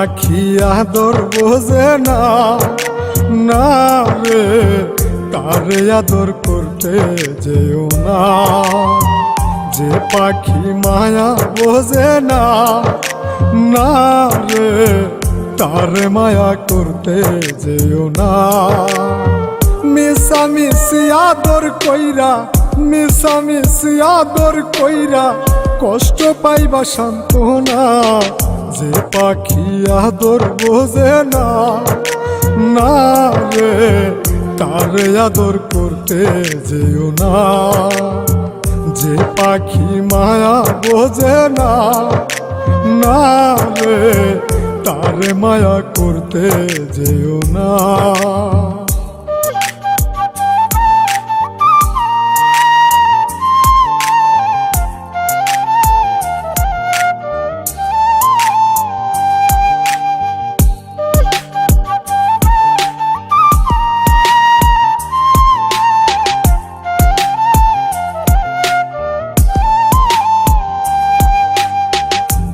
পাখি আদর বোঝে না, না রে তারে আদর করতে যেও না। যে পাখি মায়া বোঝে না, না রে তারে মায়া করতে যেও না। মিশামিশি আদর কইরা, মিশামিশি আদর কইরা কষ্ট পাইবা সান্ত্বনা। যে পাখি আদর বোঝে না, না রে তারে আদর করতে যেও না। যে পাখি মায়া বোঝে না, না রে তারে মায়া করতে যেও না।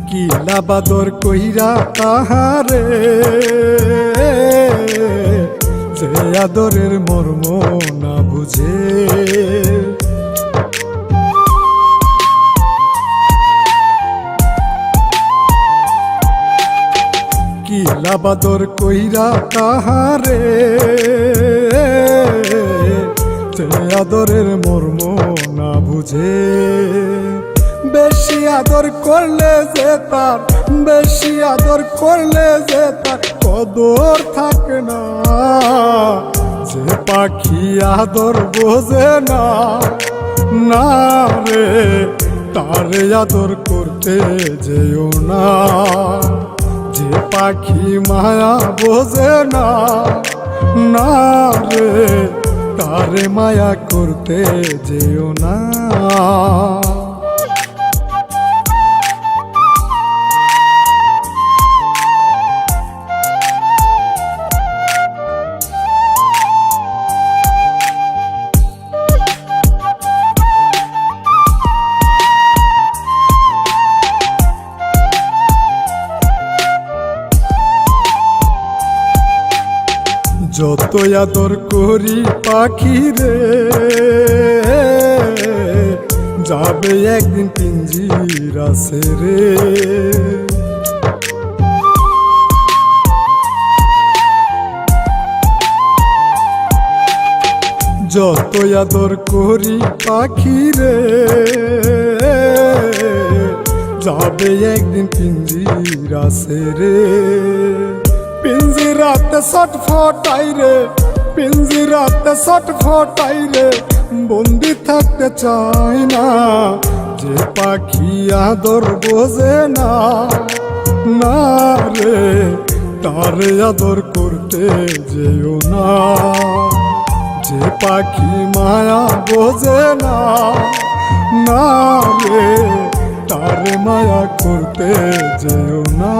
কিলা বাদর কইরা তাহারে, যে আদরের মর্ম না বুঝে। কিলা বাদর কইরা তাহারে, যে আদরের মর্ম না বুঝে। বেশি আদর করলে যে তার, বেশি আদর করলে যে তার কদর থাকে না। যে পাখি আদর বোঝে না, না রে তারে আদর করতে যেও না। যে পাখি মায়া বোঝে না, না রে তারে মায়া করতে যেও না। যত আদর করি পাখি রে, যাবে একদিন পিঞ্জিরা ছেড়ে। যত আদর করি পাখি রে, যাবে একদিন পিঞ্জিরা ছেড়ে। পিঞ্জিরাতে ছটফটাই রে, পিঞ্জিরাতে ছটফটাই রে, বন্দি থাকতে চাই না। যে পাখি আদর বোঝে না, না রে তারে আদর করতে যেও না। যে পাখি মায়া বোঝে না, না রে তারে মায়া করতে যেও না।